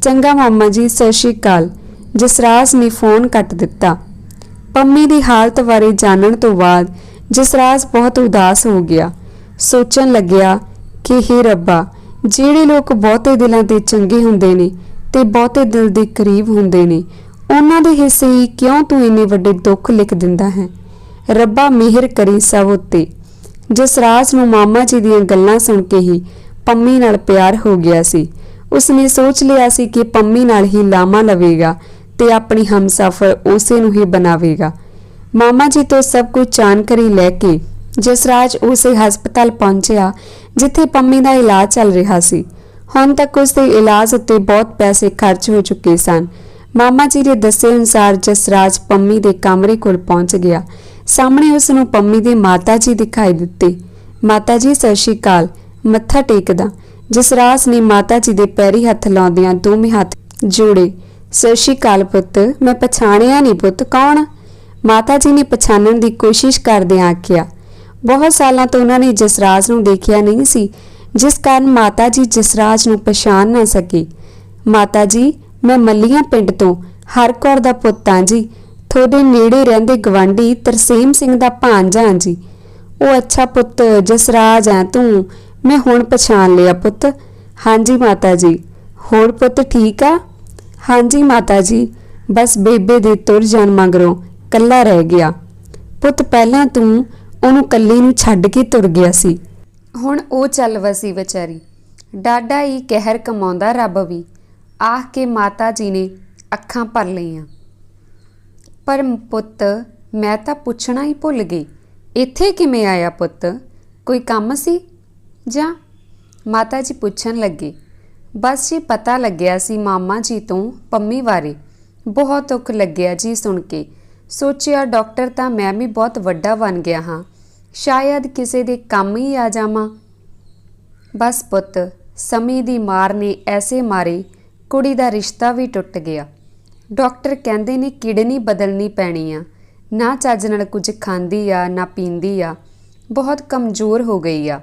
ਚੰਗਾ ਮਾਮਾ ਜੀ, ਸਤਿ ਸ਼੍ਰੀ ਅਕਾਲ। ਜਸਰਾਜ ਨੇ ਫੋਨ ਕੱਟ ਦਿੱਤਾ। ਪੰਮੀ ਦੀ ਹਾਲਤ ਬਾਰੇ ਜਾਣਨ ਤੋਂ ਬਾਅਦ ਜਸਰਾਜ ਬਹੁਤ ਉਦਾਸ ਹੋ ਗਿਆ। ਸੋਚਣ ਲੱਗਿਆ ਕਿ ਹੇ ਰੱਬਾ, ਜਿਹੜੇ ਲੋਕ ਬਹੁਤੇ ਦਿਲਾਂ ਦੇ ਚੰਗੇ ਹੁੰਦੇ ਨੇ ਤੇ ਬਹੁਤੇ ਦਿਲ ਦੇ ਕਰੀਬ ਹੁੰਦੇ ਨੇ, ਉਹਨਾਂ ਦੇ ਹਿੱਸੇ ਹੀ ਕਿਉਂ ਤੂੰ ਇੰਨੇ ਵੱਡੇ ਦੁੱਖ ਲਿਖ ਦਿੰਦਾ ਹੈ? ਰੱਬਾ ਮਿਹਰ ਕਰੀ ਸਭ ਉੱਤੇ। ਜਸਰਾਜ ਨੂੰ ਮਾਮਾ ਜੀ ਦੀਆਂ ਗੱਲਾਂ ਸੁਣ ਕੇ ਹੀ ਪੰਮੀ ਨਾਲ ਪਿਆਰ ਹੋ ਗਿਆ ਸੀ। ਉਸਨੇ ਸੋਚ ਲਿਆ ਸੀ ਕਿ ਪੰਮੀ ਨਾਲ ਹੀ ਲਾਮਾ ਲਵੇਗਾ ਤੇ ਆਪਣੀ ਹਮਸਫਰ ਉਸੇ ਨੂੰ ਹੀ ਬਣਾਵੇਗਾ। ਮਾਮਾ ਜੀ ਤੋਂ ਸਭ ਕੁਝ ਜਾਣਕਾਰੀ ਲੈ ਕੇ ਜਸਰਾਜ ਉਸੇ ਹਸਪਤਾਲ ਪਹੁੰਚਿਆ ਜਿੱਥੇ ਪੰਮੀ ਦਾ ਇਲਾਜ ਚੱਲ ਰਿਹਾ ਸੀ। ਹੁਣ ਤੱਕ ਉਸਦੇ ਇਲਾਜ ਉੱਤੇ ਬਹੁਤ ਪੈਸੇ ਖਰਚ ਹੋ ਚੁੱਕੇ ਸਨ। ਮਾਮਾ ਜੀ ਦੇ ਦੱਸੇ ਅਨੁਸਾਰ ਜਸਰਾਜ ਪੰਮੀ ਦੇ ਕਮਰੇ ਕੋਲ ਪਹੁੰਚ ਗਿਆ। ਸਾਹਮਣੇ ਉਸ ਨੂੰ ਪੰਮੀ ਦੇ ਮਾਤਾ ਜੀ ਦਿਖਾਈ ਦਿੱਤੇ। ਮਾਤਾ ਜੀ ਸਤਿ ਸ਼੍ਰੀ ਅਕਾਲ। ਮੱਥਾ ਟੇਕਦਾ ਜਸਰਾਜ ਨੇ ਮਾਤਾ ਜੀ ਦੇ ਪੈਰੀ ਹੱਥ ਲਾਉਂਦਿਆਂ ਦੋਵੇਂ ਹੱਥ ਜੋੜੇ। ਸਤਿ ਸ਼੍ਰੀ ਅਕਾਲ ਪੁੱਤ, ਮੈਂ ਪਛਾਣਿਆ ਨਹੀਂ ਪੁੱਤ, ਕੌਣ? ਮਾਤਾ ਜੀ ਨੇ ਪਛਾਣਨ ਦੀ ਕੋਸ਼ਿਸ਼ ਕਰਦਿਆਂ ਆਖਿਆ। ਬਹੁਤ ਸਾਲਾਂ ਤੋਂ ਉਹਨਾਂ ਨੇ ਜਸਰਾਜ ਨੂੰ ਦੇਖਿਆ ਨਹੀਂ ਸੀ, ਜਿਸ ਕਾਰਨ ਮਾਤਾ ਜੀ ਜਸਰਾਜ ਨੂੰ ਪਛਾਣ ਨਾ ਸਕੇ। ਮਾਤਾ ਜੀ, ਮੈਂ ਮੱਲੀਆਂ ਪਿੰਡ ਤੋਂ ਹਰਕੌਰ ਦਾ ਪੁੱਤ ਹਾਂ ਜੀ। ਤੁਹਾਡੇ ਨੇੜੇ ਰਹਿੰਦੇ ਗਵਾਂਢੀ ਤਰਸੇਮ ਸਿੰਘ ਦਾ ਭਾਂਜਾ ਹਾਂ ਜੀ। ਉਹ ਅੱਛਾ ਪੁੱਤ, ਜਸਰਾਜ ਹੈ ਤੂੰ, ਮੈਂ ਹੁਣ ਪਛਾਣ ਲਿਆ ਪੁੱਤ। ਹਾਂਜੀ ਮਾਤਾ ਜੀ। ਹੋਰ ਪੁੱਤ ਠੀਕ ਆ? ਹਾਂਜੀ ਮਾਤਾ ਜੀ, ਬਸ ਬੇਬੇ ਦੇ ਤੁਰ ਜਾਣ ਮਗਰੋਂ ਕੱਲਾ ਰਹਿ ਗਿਆ। ਪੁੱਤ ਪਹਿਲਾਂ ਤੂੰ ਉਹਨੂੰ ਕੱਲੀ ਨੂੰ ਛੱਡ ਕੇ ਤੁਰ ਗਿਆ ਸੀ, ਹੁਣ ਉਹ ਚੱਲ ਵਸੀ ਵਿਚਾਰੀ। ਡਾਡਾ ਹੀ ਕਹਿਰ ਕਮਾਉਂਦਾ ਰੱਬ ਵੀ, ਆਖ ਕੇ ਮਾਤਾ ਜੀ ਨੇ ਅੱਖਾਂ ਭਰ ਲਈਆਂ। ਪਰ ਪੁੱਤ, ਮੈਂ ਤਾਂ ਪੁੱਛਣਾ ਹੀ ਭੁੱਲ ਗਈ, ਇੱਥੇ ਕਿਵੇਂ ਆਇਆ ਪੁੱਤ? ਕੋਈ ਕੰਮ ਸੀ ਜਾਂ? ਮਾਤਾ ਜੀ ਪੁੱਛਣ ਲੱਗੇ। ਬਸ ਜੀ ਪਤਾ ਲੱਗਿਆ ਸੀ ਮਾਮਾ ਜੀ ਤੋਂ ਪੰਮੀ ਬਾਰੇ। ਬਹੁਤ ਦੁੱਖ ਲੱਗਿਆ ਜੀ ਸੁਣ ਕੇ। ਸੋਚਿਆ ਡਾਕਟਰ ਤਾਂ ਮੈਂ ਵੀ ਬਹੁਤ ਵੱਡਾ ਬਣ ਗਿਆ ਹਾਂ, ਸ਼ਾਇਦ ਕਿਸੇ ਦੇ ਕੰਮ ਹੀ ਆ ਜਾਵਾਂ। ਬਸ ਪੁੱਤ, ਸਮੇਂ ਦੀ ਮਾਰ ਨੇ ਐਸੇ ਮਾਰੇ ਕੁੜੀ ਦਾ ਰਿਸ਼ਤਾ ਵੀ ਟੁੱਟ ਗਿਆ। ਡਾਕਟਰ ਕਹਿੰਦੇ ਨੇ ਕਿਡਨੀ ਬਦਲਣੀ ਪੈਣੀ ਆ। ਨਾ ਚੱਜ ਨਾਲ ਕੁਝ ਖਾਂਦੀ ਆ ਨਾ ਪੀਂਦੀ ਆ, ਬਹੁਤ ਕਮਜ਼ੋਰ ਹੋ ਗਈ ਆ।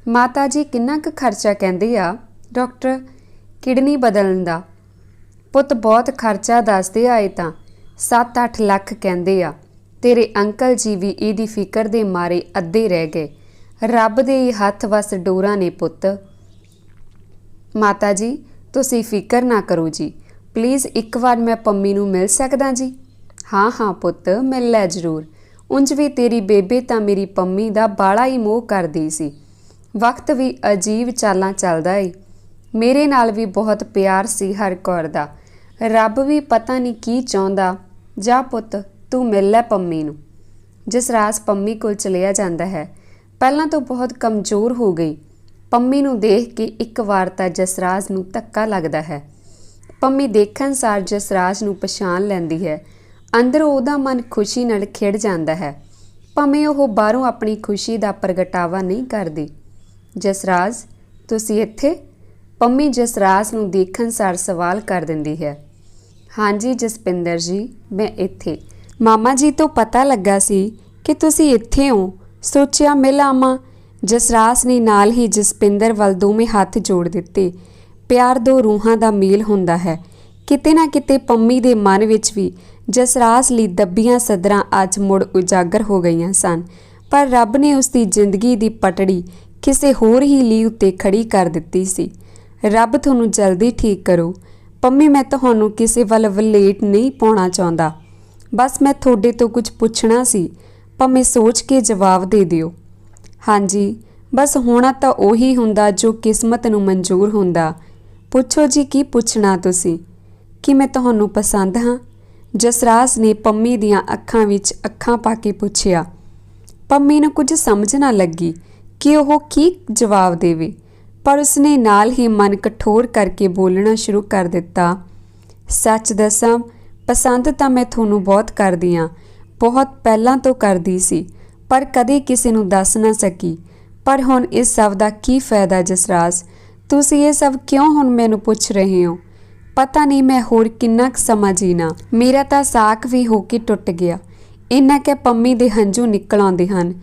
ਮਾਤਾ ਜੀ ਕਿੰਨਾ ਕੁ ਖਰਚਾ ਕਹਿੰਦੇ ਆ ਡਾਕਟਰ ਕਿਡਨੀ ਬਦਲਣ ਦਾ? ਪੁੱਤ ਬਹੁਤ ਖਰਚਾ ਦੱਸਦੇ ਆਏ ਤਾਂ 7-8 ਲੱਖ ਕਹਿੰਦੇ ਆ। ਤੇਰੇ ਅੰਕਲ ਜੀ ਵੀ ਇਹਦੀ ਫਿਕਰ ਦੇ ਮਾਰੇ ਅੱਧੇ ਰਹਿ ਗਏ। ਰੱਬ ਦੇ ਹੀ ਹੱਥ ਵਸ ਡੋਰਾਂ ਨੇ ਪੁੱਤ। ਮਾਤਾ ਜੀ ਤੁਸੀਂ ਫਿਕਰ ਨਾ ਕਰੋ ਜੀ, ਪਲੀਜ਼ ਇੱਕ ਵਾਰ ਮੈਂ ਪੰਮੀ ਨੂੰ ਮਿਲ ਸਕਦਾ ਜੀ? ਹਾਂ ਹਾਂ ਪੁੱਤ, ਮਿਲ ਲੈ ਜ਼ਰੂਰ। ਉਂਝ ਵੀ ਤੇਰੀ ਬੇਬੇ ਤਾਂ ਮੇਰੀ ਪੰਮੀ ਦਾ ਬਾਲਾ ਹੀ ਮੋਹ ਕਰਦੀ ਸੀ। ਵਕਤ ਵੀ ਅਜੀਬ ਚਾਲਾਂ ਚੱਲਦਾ ਏ। ਮੇਰੇ ਨਾਲ ਵੀ ਬਹੁਤ ਪਿਆਰ ਸੀ ਹਰ ਕੌਰ ਦਾ। ਰੱਬ ਵੀ ਪਤਾ ਨਹੀਂ ਕੀ ਚਾਹੁੰਦਾ। ਜਾ ਪੁੱਤ, ਤੂੰ ਮਿਲ ਲੈ ਪੰਮੀ ਨੂੰ। ਜਸਰਾਜ ਪੰਮੀ ਕੋਲ ਚਲਿਆ ਜਾਂਦਾ ਹੈ। ਪਹਿਲਾਂ ਤੋਂ ਬਹੁਤ ਕਮਜ਼ੋਰ ਹੋ ਗਈ। ਪੰਮੀ ਨੂੰ ਦੇਖ ਕੇ ਇੱਕ ਵਾਰ ਤਾਂ ਜਸਰਾਜ ਨੂੰ ਧੱਕਾ ਲੱਗਦਾ ਹੈ। ਪੰਮੀ ਦੇਖਣ ਸਾਰ ਜਸਰਾਜ ਨੂੰ ਪਛਾਣ ਲੈਂਦੀ ਹੈ। ਅੰਦਰੋਂ ਉਹਦਾ ਮਨ ਖੁਸ਼ੀ ਨਾਲ ਖਿੜ ਜਾਂਦਾ ਹੈ, ਭਾਵੇਂ ਉਹ ਬਾਹਰੋਂ ਆਪਣੀ ਖੁਸ਼ੀ ਦਾ ਪ੍ਰਗਟਾਵਾ ਨਹੀਂ ਕਰਦੀ। ਜਸਰਾਜ, ਤੁਸੀਂ ਇੱਥੇ? ਪੰਮੀ ਜਸਰਾਜ ਨੂੰ ਦੇਖਣ ਸਾਰ ਸਵਾਲ ਕਰ ਦਿੰਦੀ ਹੈ। ਹਾਂਜੀ ਜਸਪਿੰਦਰ ਜੀ, ਮੈਂ ਇੱਥੇ। ਮਾਮਾ ਜੀ ਤੋਂ ਪਤਾ ਲੱਗਾ ਸੀ ਕਿ ਤੁਸੀਂ ਇੱਥੇ ਹੋ, ਸੋਚਿਆ ਮਿਲ ਆਵਾਂ। ਜਸਰਾਜ ਨੇ ਨਾਲ ਹੀ ਜਸਪਿੰਦਰ ਵੱਲ ਦੋਵੇਂ ਹੱਥ ਜੋੜ ਦਿੱਤੇ। ਪਿਆਰ ਦੋ ਰੂਹਾਂ ਦਾ ਮੇਲ ਹੁੰਦਾ ਹੈ। ਕਿਤੇ ਨਾ ਕਿਤੇ ਪੰਮੀ ਦੇ ਮਨ ਵਿੱਚ ਵੀ ਜਸਰਾਜ ਲਈ ਦੱਬੀਆਂ ਸਦਰਾਂ ਅੱਜ ਮੁੜ ਉਜਾਗਰ ਹੋ ਗਈਆਂ ਸਨ, ਪਰ ਰੱਬ ਨੇ ਉਸ ਦੀ ਜ਼ਿੰਦਗੀ ਦੀ ਪਟੜੀ ਕਿਸੇ ਹੋਰ ਹੀ ਲੀਹ ਉੱਤੇ ਖੜੀ ਕਰ ਦਿੱਤੀ ਸੀ। ਰੱਬ ਤੁਹਾਨੂੰ ਜਲਦੀ ਠੀਕ ਕਰੋ। ਪੰਮੀ, ਮੈਂ ਤੁਹਾਨੂੰ ਕਿਸੇ ਵੱਲ ਵਲੇਟ ਨਹੀਂ ਪਾਉਣਾ ਚਾਹੁੰਦਾ, ਬਸ ਮੈਂ ਤੁਹਾਡੇ ਤੋਂ ਕੁਝ ਪੁੱਛਣਾ ਸੀ। ਭਾਵੇਂ ਸੋਚ ਕੇ ਜਵਾਬ ਦੇ ਦਿਓ। ਹਾਂਜੀ, ਬਸ ਹੋਣਾ ਤਾਂ ਉਹੀ ਹੁੰਦਾ ਜੋ ਕਿਸਮਤ ਨੂੰ ਮਨਜ਼ੂਰ ਹੁੰਦਾ। ਪੁੱਛੋ ਜੀ, ਕੀ ਪੁੱਛਣਾ ਤੁਸੀਂ? ਕਿ ਮੈਂ ਤੁਹਾਨੂੰ ਪਸੰਦ ਹਾਂ? ਜਸਰਾਜ ਨੇ ਪੰਮੀ ਦੀਆਂ ਅੱਖਾਂ ਵਿੱਚ ਅੱਖਾਂ ਪਾ ਕੇ ਪੁੱਛਿਆ। ਪੰਮੀ ਨੂੰ ਕੁਝ ਸਮਝ ਨਾ ਲੱਗੀ ਕਿ ਉਹ ਕੀ ਜਵਾਬ ਦੇਵੇ, ਪਰ ਉਸਨੇ ਨਾਲ ਹੀ ਮਨ ਕਠੋਰ ਕਰਕੇ ਬੋਲਣਾ ਸ਼ੁਰੂ ਕਰ ਦਿੱਤਾ। ਸੱਚ ਦੱਸਾਂ, ਪਸੰਦ ਤਾਂ ਮੈਂ ਤੁਹਾਨੂੰ ਬਹੁਤ ਕਰਦੀ ਹਾਂ, ਬਹੁਤ ਪਹਿਲਾਂ ਤੋਂ ਕਰਦੀ ਸੀ, ਪਰ ਕਦੇ ਕਿਸੇ ਨੂੰ ਦੱਸ ਨਾ ਸਕੀ। ਪਰ ਹੁਣ ਇਸ ਸਭ ਦਾ ਕੀ ਫਾਇਦਾ ਜਸਰਾਜ? ਤੁਸੀਂ ਇਹ ਸਭ ਕਿਉਂ ਹੁਣ ਮੈਨੂੰ ਪੁੱਛ ਰਹੇ ਹੋ? ਪਤਾ ਨਹੀਂ ਮੈਂ ਹੋਰ ਕਿੰਨਾ ਕੁ ਸਮਾਂ ਜੀਣਾ। ਮੇਰਾ ਤਾਂ ਸਾਕ ਵੀ ਹੋ ਕੇ ਟੁੱਟ ਗਿਆ। ਇੰਨਾ ਕਿ ਪੰਮੀ ਦੇ ਹੰਝੂ ਨਿਕਲ ਆਉਂਦੇ ਹਨ।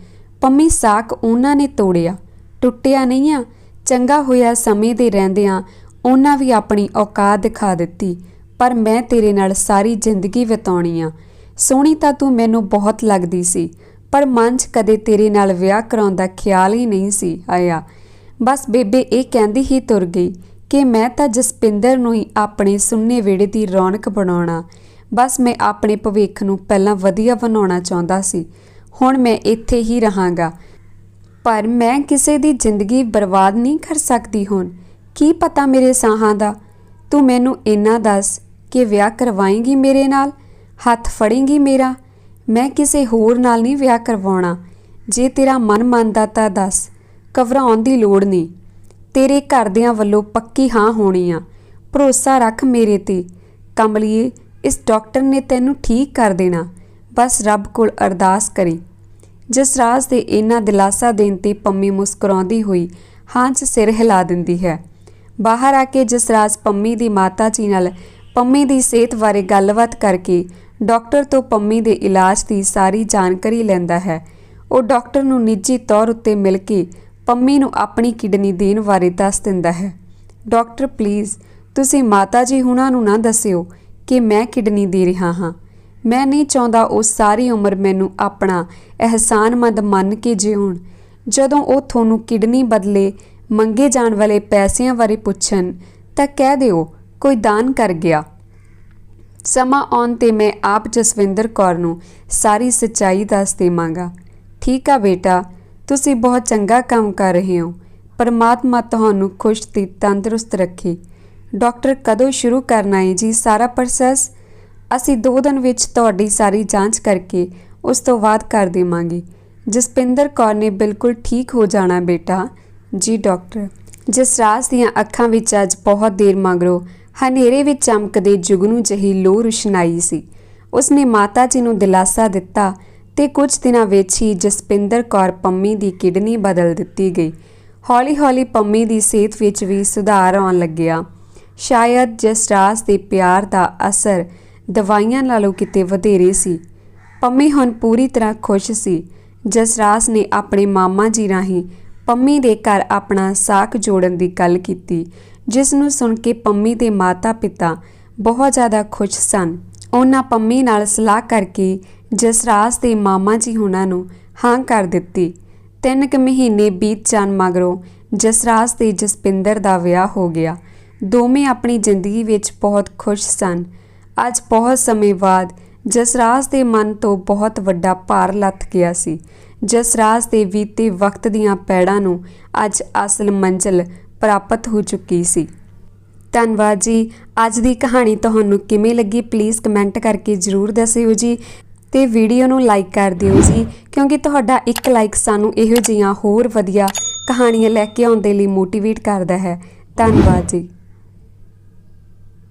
ਪੰਮੀ, ਸਾਕ ਉਹਨਾਂ ਨੇ ਤੋੜਿਆ, ਟੁੱਟਿਆ ਨਹੀਂ ਆ। ਚੰਗਾ ਹੋਇਆ ਸਮੇਂ ਦੇ ਰਹਿੰਦਿਆਂ ਉਹਨਾਂ ਵੀ ਆਪਣੀ ਔਕਾਤ ਦਿਖਾ ਦਿੱਤੀ। ਪਰ ਮੈਂ ਤੇਰੇ ਨਾਲ ਸਾਰੀ ਜ਼ਿੰਦਗੀ ਬਿਤਾਉਣੀ ਆ। ਸੋਹਣੀ ਤਾਂ ਤੂੰ ਮੈਨੂੰ ਬਹੁਤ ਲੱਗਦੀ ਸੀ, ਪਰ ਮਨ 'ਚ ਕਦੇ ਤੇਰੇ ਨਾਲ ਵਿਆਹ ਕਰਾਉਣ ਦਾ ਖਿਆਲ ਹੀ ਨਹੀਂ ਸੀ ਆਇਆ। ਬਸ ਬੇਬੇ ਇਹ ਕਹਿੰਦੀ ਹੀ ਤੁਰ ਗਈ ਕਿ ਮੈਂ ਤਾਂ ਜਸਪਿੰਦਰ ਨੂੰ ਹੀ ਆਪਣੇ ਸੁੰਨੇ ਵਿਹੜੇ ਦੀ ਰੌਣਕ ਬਣਾਉਣਾ। ਬਸ ਮੈਂ ਆਪਣੇ ਭਵਿੱਖ ਨੂੰ ਪਹਿਲਾਂ ਵਧੀਆ ਬਣਾਉਣਾ ਚਾਹੁੰਦਾ ਸੀ। ਹੁਣ ਮੈਂ ਇੱਥੇ ਹੀ ਰਹਾਂਗਾ, ਪਰ ਮੈਂ ਕਿਸੇ ਦੀ ਜ਼ਿੰਦਗੀ ਬਰਬਾਦ ਨਹੀਂ ਕਰ ਸਕਦੀ। ਹੁਣ ਕੀ ਪਤਾ ਮੇਰੇ ਸਾਹਾਂ ਦਾ। ਤੂੰ ਮੈਨੂੰ ਇੰਨਾ ਦੱਸ ਕਿ ਵਿਆਹ ਕਰਵਾਏਂਗੀ ਮੇਰੇ ਨਾਲ? ਹੱਥ ਫੜੇਂਗੀ ਮੇਰਾ? ਮੈਂ ਕਿਸੇ ਹੋਰ ਨਾਲ ਨਹੀਂ ਵਿਆਹ ਕਰਵਾਉਣਾ। ਜੇ ਤੇਰਾ ਮਨ ਮੰਨਦਾ ਤਾਂ ਦੱਸ, ਘਬਰਾਉਣ ਦੀ ਲੋੜ ਨਹੀਂ। ਤੇਰੇ ਘਰਦਿਆਂ ਵੱਲੋਂ ਪੱਕੀ ਹਾਂ ਹੋਣੀ ਆ। ਭਰੋਸਾ ਰੱਖ ਮੇਰੇ ਤੇ। ਕਮਲੀਏ, ਇਸ ਡਾਕਟਰ ਨੇ ਤੈਨੂੰ ਠੀਕ ਕਰ ਦੇਣਾ। ਬਸ ਰੱਬ ਕੋਲ ਅਰਦਾਸ ਕਰੀ। ਜਸਰਾਜ ਦੇ ਇੰਨਾ ਦਿਲਾਸਾ ਦੇਣ ਤੇ ਪੰਮੀ ਮੁਸਕਰਾਉਂਦੀ ਹੋਈ ਹਾਂ 'ਚ ਸਿਰ ਹਿਲਾ ਦਿੰਦੀ ਹੈ। ਬਾਹਰ ਆ ਕੇ ਜਸਰਾਜ ਪੰਮੀ ਦੀ ਮਾਤਾ ਜੀ ਨਾਲ ਪੰਮੀ ਦੀ ਸਿਹਤ ਬਾਰੇ ਗੱਲਬਾਤ ਕਰਕੇ ਡਾਕਟਰ ਤੋਂ ਪੰਮੀ ਦੇ ਇਲਾਜ ਦੀ ਸਾਰੀ ਜਾਣਕਾਰੀ ਲੈਂਦਾ ਹੈ। ਉਹ ਡਾਕਟਰ ਨੂੰ ਨਿੱਜੀ ਤੌਰ ਉੱਤੇ ਮਿਲ ਕੇ ਪੰਮੀ ਨੂੰ ਆਪਣੀ ਕਿਡਨੀ ਦੇਣ ਬਾਰੇ ਦੱਸ ਦਿੰਦਾ ਹੈ। ਡਾਕਟਰ, ਪਲੀਜ਼ ਤੁਸੀਂ ਮਾਤਾ ਜੀ ਹੁਣਾਂ ਨੂੰ ਨਾ ਦੱਸਿਓ ਕਿ ਮੈਂ ਕਿਡਨੀ ਦੇ ਰਿਹਾ ਹਾਂ। ਮੈਂ ਨਹੀਂ ਚਾਹੁੰਦਾ ਉਹ ਸਾਰੀ ਉਮਰ ਮੈਨੂੰ ਆਪਣਾ ਅਹਿਸਾਨਮੰਦ ਮੰਨ ਕੇ ਜਿਉਣ। ਜਦੋਂ ਉਹ ਤੁਹਾਨੂੰ ਕਿਡਨੀ ਬਦਲੇ ਮੰਗੇ ਜਾਣ ਵਾਲੇ ਪੈਸਿਆਂ ਬਾਰੇ ਪੁੱਛਣ ਤਾਂ ਕਹਿ ਦਿਓ ਕੋਈ ਦਾਨ ਕਰ ਗਿਆ। ਸਮਾਂ ਆਉਣ 'ਤੇ ਮੈਂ ਆਪ ਜਸਵਿੰਦਰ ਕੌਰ ਨੂੰ ਸਾਰੀ ਸੱਚਾਈ ਦੱਸ ਦੇਵਾਂਗਾ। ਠੀਕ ਆ ਬੇਟਾ, ਤੁਸੀਂ ਬਹੁਤ ਚੰਗਾ ਕੰਮ ਕਰ ਰਹੇ ਹੋ। ਪਰਮਾਤਮਾ ਤੁਹਾਨੂੰ ਖੁਸ਼ ਤੇ ਤੰਦਰੁਸਤ ਰੱਖੇ। ਡਾਕਟਰ, ਕਦੋਂ ਸ਼ੁਰੂ ਕਰਨਾ ਹੈ ਜੀ ਸਾਰਾ ਪ੍ਰੋਸੈਸ? ਅਸੀਂ 2 ਦਿਨ ਵਿੱਚ ਤੁਹਾਡੀ ਸਾਰੀ ਜਾਂਚ ਕਰਕੇ ਉਸ ਤੋਂ ਬਾਅਦ ਕਰ ਦੇਵਾਂਗੇ। ਜਸਪਿੰਦਰ ਕੌਰ ਨੇ ਬਿਲਕੁਲ ਠੀਕ ਹੋ ਜਾਣਾ ਬੇਟਾ। ਜੀ ਡਾਕਟਰ। ਜਸਰਾਜ ਦੀਆਂ ਅੱਖਾਂ ਵਿੱਚ ਅੱਜ ਬਹੁਤ ਦੇਰ ਮਗਰੋਂ ਹਨੇਰੇ ਵਿੱਚ ਚਮਕਦੇ ਜੁਗਨੂ ਜਿਹੀ ਲੋ ਰੁਸ਼ਨਾਈ ਸੀ। ਉਸਨੇ ਮਾਤਾ ਜੀ ਨੂੰ ਦਿਲਾਸਾ ਦਿੱਤਾ ਤੇ ਕੁਝ ਦਿਨਾਂ ਵਿੱਚ ਹੀ ਜਸਪਿੰਦਰ ਕੌਰ ਪੰਮੀ ਦੀ ਕਿਡਨੀ ਬਦਲ ਦਿੱਤੀ ਗਈ। ਹੌਲੀ-ਹੌਲੀ ਪੰਮੀ ਦੀ ਸਿਹਤ ਵਿੱਚ ਵੀ ਸੁਧਾਰ ਆਉਣ ਲੱਗਿਆ। ਸ਼ਾਇਦ ਜਸਰਾਜ ਦੇ ਪਿਆਰ ਦਾ ਅਸਰ ਦਵਾਈਆਂ ਨਾਲੋਂ ਕਿਤੇ ਵਧੇਰੇ ਸੀ। ਪੰਮੀ ਹੁਣ ਪੂਰੀ ਤਰ੍ਹਾਂ ਖੁਸ਼ ਸੀ। ਜਸਰਾਜ ਨੇ ਆਪਣੇ ਮਾਮਾ ਜੀ ਰਾਹੀਂ ਪੰਮੀ ਦੇ ਘਰ ਆਪਣਾ ਸਾਕ ਜੋੜਨ ਦੀ ਗੱਲ ਕੀਤੀ, ਜਿਸ ਨੂੰ ਸੁਣ ਕੇ ਪੰਮੀ ਦੇ ਮਾਤਾ-ਪਿਤਾ ਬਹੁਤ ਜ਼ਿਆਦਾ ਖੁਸ਼ ਸਨ। ਉਹਨਾਂ ਪੰਮੀ ਨਾਲ ਸਲਾਹ ਕਰਕੇ ਜਸਰਾਜ ਦੇ ਮਾਮਾ ਜੀ ਹੁਣਾਂ ਨੂੰ ਹਾਂ ਕਰ ਦਿੱਤੀ। 3 ਕੁ ਮਹੀਨੇ ਬੀਤ ਜਾਣ ਮਗਰੋਂ ਜਸਰਾਜ ਤੇ ਜਸਪਿੰਦਰ ਦਾ ਵਿਆਹ ਹੋ ਗਿਆ। ਦੋਵੇਂ ਆਪਣੀ ਜ਼ਿੰਦਗੀ ਵਿੱਚ ਬਹੁਤ ਖੁਸ਼ ਸਨ। ਅੱਜ ਬਹੁਤ ਸਮੇਂ ਬਾਅਦ ਜਸਰਾਜ ਦੇ ਮਨ ਤੋਂ ਬਹੁਤ ਵੱਡਾ ਭਾਰ ਲੱਥ ਗਿਆ ਸੀ। ਜਸਰਾਜ ਦੇ ਬੀਤੇ ਵਕਤ ਦੀਆਂ ਪੈੜਾਂ ਨੂੰ ਅੱਜ ਅਸਲ ਮੰਜ਼ਿਲ ਪ੍ਰਾਪਤ ਹੋ ਚੁੱਕੀ ਸੀ। ਧੰਨਵਾਦ ਜੀ। ਅੱਜ ਦੀ ਕਹਾਣੀ ਤੁਹਾਨੂੰ ਕਿਵੇਂ ਲੱਗੀ ਪਲੀਜ਼ ਕਮੈਂਟ ਕਰਕੇ ਜ਼ਰੂਰ ਦੱਸਿਓ ਜੀ। ਤੇ ਵੀਡੀਓ ਨੂੰ ਲਾਈਕ ਕਰ ਦਿਓ ਜੀ, ਕਿਉਂਕਿ ਤੁਹਾਡਾ ਇੱਕ ਲਾਈਕ ਸਾਨੂੰ ਇਹੋ ਜਿਹੀਆਂ ਹੋਰ ਵਧੀਆ ਕਹਾਣੀਆਂ ਲੈ ਕੇ ਆਉਣ ਦੇ ਲਈ ਮੋਟੀਵੇਟ ਕਰਦਾ ਹੈ। ਧੰਨਵਾਦ ਜੀ।